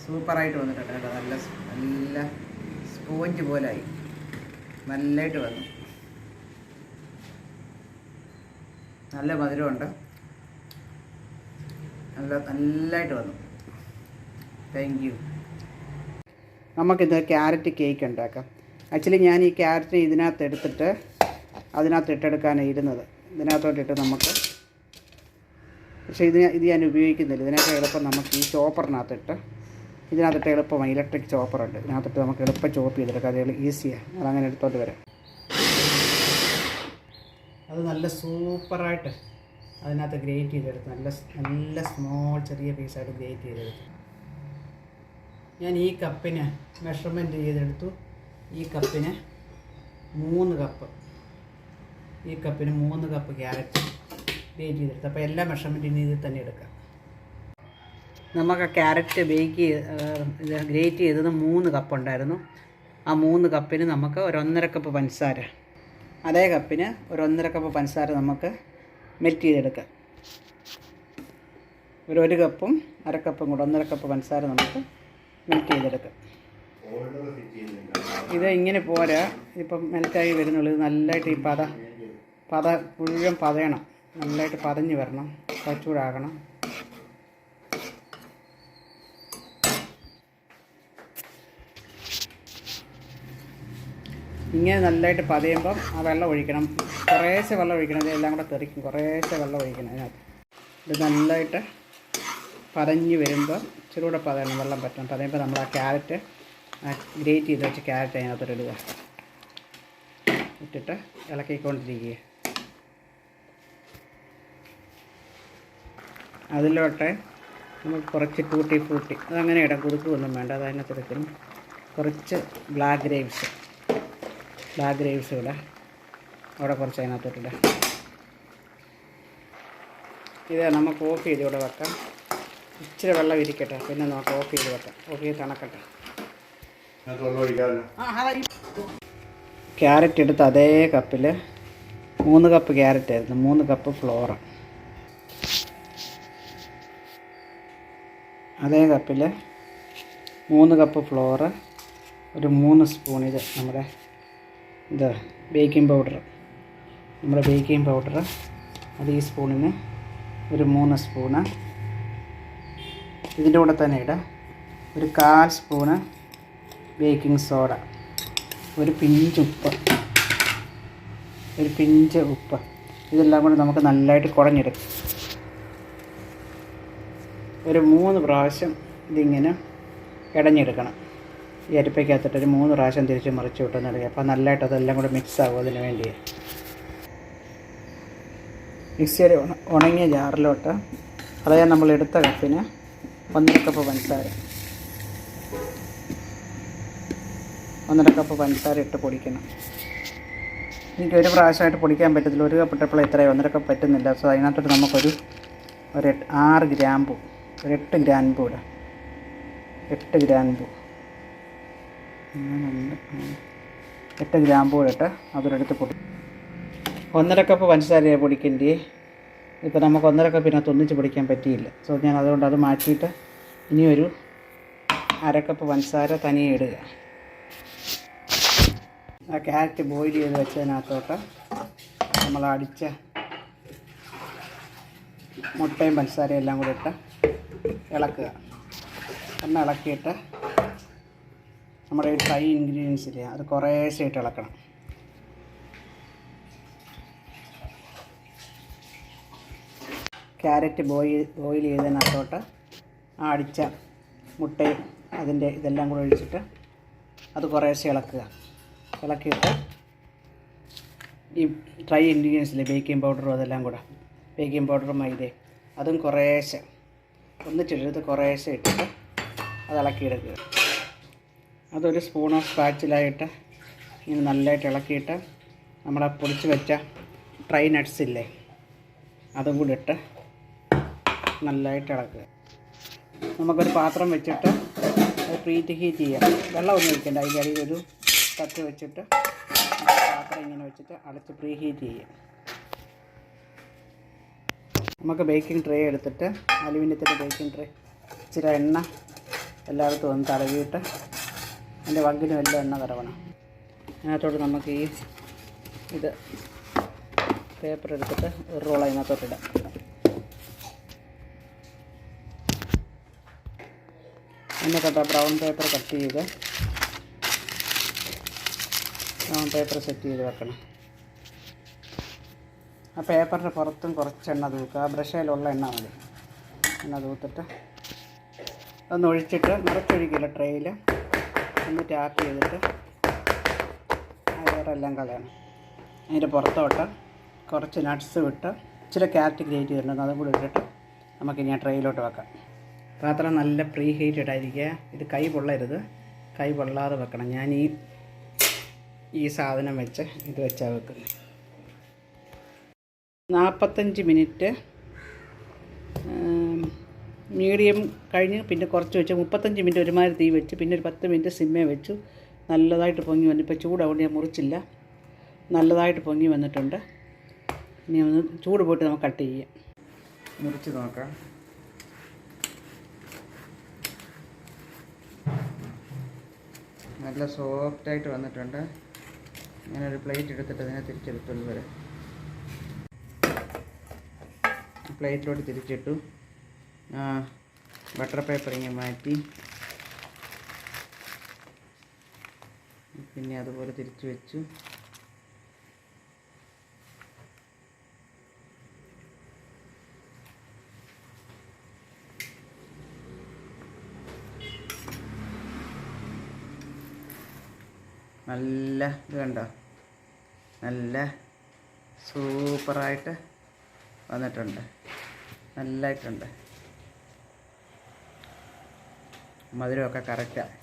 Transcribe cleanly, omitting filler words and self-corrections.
സൂപ്പറായിട്ട് വന്നിട്ടുണ്ട് കേട്ടോ. നല്ല നല്ല സ്പോഞ്ച് പോലായി നല്ലതായിട്ട് വന്നു. നല്ല മധുരമുണ്ട്. നല്ലതായിട്ട് വന്നു. Thank you. നമുക്കിത് ക്യാരറ്റ് കേക്ക് ഉണ്ടാക്കാം. ആക്ച്വലി ഞാൻ ഈ ക്യാരറ്റ് ഇതിനകത്ത് എടുത്തിട്ട് അതിനകത്ത് ഇട്ടെടുക്കാനാണ് ഇരുന്നത്. ഇതിനകത്തോട്ടിട്ട് നമുക്ക്, പക്ഷേ ഇത് ഞാൻ ഉപയോഗിക്കുന്നില്ല. ഇതിനൊക്കെ എളുപ്പം നമുക്ക് ഈ ചോപ്പറിനകത്തിട്ട്, ഇതിനകത്തിട്ട് എളുപ്പമാണ്. ഇലക്ട്രിക് ചോപ്പറുണ്ട്, ഇതിനകത്തിട്ട് നമുക്ക് എളുപ്പം ചോപ്പ് ചെയ്തെടുക്കാം. അത് ഈസിയാണ്. അതങ്ങനെ എടുത്തോട്ട് വരാം. അത് നല്ല സൂപ്പറായിട്ട് അതിനകത്ത് ഗ്രേറ്റ് ചെയ്തെടുത്ത് നല്ല സ്മോൾ ചെറിയ പീസായിട്ട് ഗ്രേറ്റ് ചെയ്തെടുത്തു. ഞാൻ ഈ കപ്പിന് മെഷർമെൻറ്റ് ചെയ്തെടുത്തു. ഈ കപ്പിന് 3 കപ്പ്, ഈ കപ്പിന് 3 കപ്പ് ക്യാരറ്റ് ഗ്രേറ്റ് ചെയ്തെടുത്തു. അപ്പോൾ എല്ലാ മെഷർമെൻറ്റും ഇതിൽ തന്നെ എടുക്കാം. നമുക്ക് ക്യാരറ്റ് ഗ്രേറ്റ് ചെയ്തത് 3 കപ്പ് ഉണ്ടായിരുന്നു. ആ 3 കപ്പിന് നമുക്ക് 1.5 കപ്പ് പഞ്ചസാര, അതേ കപ്പിന് 1.5 കപ്പ് പഞ്ചസാര നമുക്ക് മെൽറ്റ് ചെയ്തെടുക്കാം. 1 കപ്പും 1/2 കപ്പും കൂടെ 1.5 കപ്പ് പഞ്ചസാര നമുക്ക് മെൽറ്റ് ചെയ്തെടുക്കാം. ഇത് ഇങ്ങനെ പോരാ, ഇപ്പം മെൽറ്റായി വരുന്നുള്ളൂ. ഇത് നല്ലതായിട്ട് ഈ മുഴുവൻ പതയണം. നല്ലതായിട്ട് പതഞ്ഞ് വരണം, ചൂടാകണം. ഇങ്ങനെ നല്ലതായിട്ട് പതയുമ്പം ആ വെള്ളം ഒഴിക്കണം. കുറേശ്ശെ വെള്ളം ഒഴിക്കണം. ഇതെല്ലാം കൂടെ തെറിക്കും. കുറേശ്ശെ വെള്ളം ഒഴിക്കണം അതിനകത്ത്. ഇത് നല്ലതായിട്ട് പതഞ്ഞ് വരുമ്പോൾ ഇച്ചിരി കൂടെ പതയണം, വെള്ളം പറ്റണം. പതയുമ്പോൾ നമ്മൾ ആ ക്യാരറ്റ്, ഗ്രേറ്റ് ചെയ്ത് വെച്ച് ക്യാരറ്റ് അതിനകത്തോട്ട് ഇടുക. ഇട്ടിട്ട് ഇളക്കിക്കൊണ്ടിരിക്കുക. അതിലോട്ട് നമുക്ക് കുറച്ച് ടൂട്ടി ഫ്രൂട്ടി, അതങ്ങനെ ഇടാം. കുതുക്കൊന്നും വേണ്ട, അത് അതിനകത്ത് എടുക്കണം. കുറച്ച് ബ്ലാക്ക് ഗ്രേപ്സ് ഇടാം. അവിടെ കുറച്ച് അതിനകത്തോട്ടിടാം. ഇത് നമുക്ക് ഓഫ് ചെയ്ത് ഇവിടെ വെക്കാം. ഇച്ചിരി വെള്ളം ഇരിക്കട്ടെ, പിന്നെ നമുക്ക് ഓഫ് ചെയ്ത് വെക്കാം. ഓഫ് ചെയ്ത് തണക്കട്ടെ. ക്യാരറ്റ് എടുത്ത് അതേ കപ്പിൽ 3 കപ്പ് ക്യാരറ്റ് ആയിരുന്നു, 3 കപ്പ് ഫ്ലോറ്. അതേ കപ്പിൽ 3 കപ്പ് ഫ്ലോറ്, ഒരു 3 സ്പൂൺ നമ്മുടെ ബേക്കിംഗ് പൗഡർ, അത് ഈ സ്പൂണിന് ഒരു 3 സ്പൂണ്. ഇതിൻ്റെ കൂടെ തന്നെ ഇടാം ഒരു 1/4 സ്പൂണ് ബേക്കിംഗ് സോഡ, ഒരു പിഞ്ച് ഉപ്പ്. ഇതെല്ലാം കൂടെ നമുക്ക് നല്ലതായിട്ട് കുഴഞ്ഞെടുക്കാം. ഒരു 3 പ്രാവശ്യം ഇതിങ്ങനെ ഇടഞ്ഞെടുക്കണം. ഈ അരിപ്പയ്ക്കകത്തിട്ട് ഒരു 3 പ്രാവശ്യം തിരിച്ച് മറിച്ച് വിട്ടെന്നെടുക്കുക. അപ്പോൾ നല്ലതായിട്ട് അതെല്ലാം കൂടെ മിക്സ് ആകും. അതിന് വേണ്ടി മിക്സിയുടെ ഉണങ്ങിയ ജാറിലോട്ട് അതായത് നമ്മൾ എടുത്ത കപ്പിന് 1.5 കപ്പ് പഞ്ചസാര, 1.5 കപ്പ് പഞ്ചസാര ഇട്ട് പൊടിക്കണം. എനിക്ക് ഒരു പ്രാവശ്യമായിട്ട് പൊടിക്കാൻ പറ്റത്തില്ല. 1 കപ്പ് ഇട്ടപ്പോൾ ഇത്രയും 1.5 കപ്പ് പറ്റുന്നില്ല. സോ അതിനകത്തോട്ട് നമുക്കൊരു 6 ഗ്രാമ്പു, ഒരു 8 ഗ്രാമ്പു ഇടാം. 8 ഗ്രാമ്പു ഇട്ട് അതിലെടുത്ത് പൊടി. 1.5 കപ്പ് പഞ്ചസാര പൊടിക്കേണ്ടി. ഇപ്പോൾ നമുക്ക് 1.5 കപ്പിനകത്ത് ഒന്നിച്ച് പൊടിക്കാൻ പറ്റിയില്ല. സോ ഞാൻ അതുകൊണ്ട് അത് മാറ്റിയിട്ട് ഇനിയൊരു 1/2 കപ്പ് പഞ്ചസാര തനിയെ ഇടുക. ആ ക്യാരറ്റ് ബോയിൽ ചെയ്ത് വെച്ചതിനകത്തോട്ട് നമ്മൾ അടിച്ച മുട്ടയും പഞ്ചസാരയും എല്ലാം കൂടി ഇട്ട് ഇളക്കുക. ഇളക്കിയിട്ട് നമ്മുടെ ഈ ഡ്രൈ ഇൻഗ്രീഡിയൻസ് ഇല്ലേ, അത് കുറേശ്ശെ ഇട്ട് ഇളക്കണം. ക്യാരറ്റ് ബോയിൽ ചെയ്തതിനകത്തോട്ട് ആ അടിച്ച മുട്ടയും ഇതെല്ലാം കൂടെ ഒഴിച്ചിട്ട് അത് കുറേശ്ശെ ഇളക്കിയിട്ട് ഈ ഡ്രൈ ഇൻഗ്രീഡിയൻസിലെ ബേക്കിംഗ് പൗഡറും അതെല്ലാം കൂടെ, ബേക്കിംഗ് പൗഡറും മൈദയും അതും കുറേശ്ശെ ഒന്നിച്ചിട്ട് കുറേശ്ശെ ഇട്ടിട്ട് അത് ഇളക്കിയെടുക്കുക. അതൊരു സ്പൂൺ ഓഫ് സ്പാച്ചിലായിട്ട് ഇങ്ങനെ നല്ലതായിട്ട് ഇളക്കിയിട്ട് നമ്മളെ പൊടിച്ച് വെച്ച ഡ്രൈ നട്ട്സ് ഇല്ലേ, അതും കൂടി ഇട്ട് നല്ലതായിട്ട് ഇളക്കുക. നമുക്കൊരു പാത്രം വെച്ചിട്ട് അത് പ്രീ ഹീറ്റ് ചെയ്യാം. വെള്ളം ഒന്നും ഒഴിക്കണ്ട. അതിൻ്റെ അടിയിൽ ഒരു തട്ട് വെച്ചിട്ട് പാത്രം ഇങ്ങനെ വെച്ചിട്ട് അടച്ച് പ്രീ ഹീറ്റ് ചെയ്യാം. നമുക്ക് ബേക്കിംഗ് ട്രേ എടുത്തിട്ട് അലുമിനിയത്തിൻ്റെ ബേക്കിംഗ് ട്രേ ഇച്ചിരി എണ്ണ എല്ലായിടത്തും ഒന്ന് തടവിയിട്ട് അതിൻ്റെ വങ്കിലും എല്ലാം എണ്ണ തടവണം. അതിനകത്തോട്ട് നമുക്ക് ഈ ഇത് പേപ്പർ എടുത്തിട്ട് ഒരു റോൾ അതിനകത്തോട്ടിടാം. എന്നിട്ട് ബ്രൗൺ പേപ്പർ കട്ട് ചെയ്ത് ബ്രൗൺ പേപ്പർ സെറ്റ് ചെയ്ത് വെക്കണം. ആ പേപ്പറിൻ്റെ പുറത്തും കുറച്ച് എണ്ണ തൂക്കുക. ആ ബ്രഷയിലുള്ള എണ്ണ മതി. എണ്ണ തൂത്തിട്ട് ഒന്ന് ഒഴിച്ചിട്ട് നിറച്ചൊഴിക്കില്ല, ട്രേയിൽ ഒന്ന് ടാപ്പ് ചെയ്തിട്ട് ആ എയറെല്ലാം കളയണം. അതിൻ്റെ പുറത്തോട്ട് കുറച്ച് നട്ട്സ് വിട്ട് ഇച്ചിരി ക്യാരറ്റ് ഗ്രേറ്റ് ചെയ്തിട്ടുണ്ട്, അതും കൂടി ഇട്ടിട്ട് നമുക്കിനി ആ ട്രേയിലോട്ട് വെക്കാം. പാത്രം നല്ല പ്രീ ഹീറ്റഡ് ആയിരിക്കുക. ഇത് കൈ പൊള്ളരുത്, കൈ പൊള്ളാതെ വെക്കണം. ഞാൻ ഈ സാധനം വെച്ച് ഇത് വെച്ചാൽ വെക്കുന്നത്. 45 മിനിറ്റ് മീഡിയം കഴിഞ്ഞ് പിന്നെ കുറച്ച് വെച്ച് 35 മിനിറ്റ് ഒരുമാതിരി തീ വെച്ച് പിന്നെ ഒരു 10 മിനിറ്റ് സിമ്മേ വെച്ചു. നല്ലതായിട്ട് പൊങ്ങി വന്നു. ഇപ്പോൾ ചൂടാവുകൊണ്ട് ഞാൻ മുറിച്ചില്ല, നല്ലതായിട്ട് പൊങ്ങി വന്നിട്ടുണ്ട്. ഇനി ഒന്ന് ചൂട് പോയിട്ട് നമുക്ക് കട്ട് ചെയ്യാം. മുറിച്ച് നോക്കാം. നല്ല സോഫ്റ്റായിട്ട് വന്നിട്ടുണ്ട്. ഞാനൊരു പ്ലേറ്റ് എടുത്തിട്ട് അതിനെ തിരിച്ചെടുത്തുള്ളൂ വരെ പ്ലേറ്റിലോട്ട് തിരിച്ചിട്ടു. ബട്ടർ പേപ്പർ ഇങ്ങനെ മാറ്റി പിന്നെ അതുപോലെ തിരിച്ചു വെച്ചു. നല്ല ഇത് കണ്ടോ, നല്ല സൂപ്പറായിട്ട് വന്നിട്ടുണ്ട്, നല്ലതായിട്ടുണ്ട്. മധുരമൊക്കെ കറക്റ്റാണ്.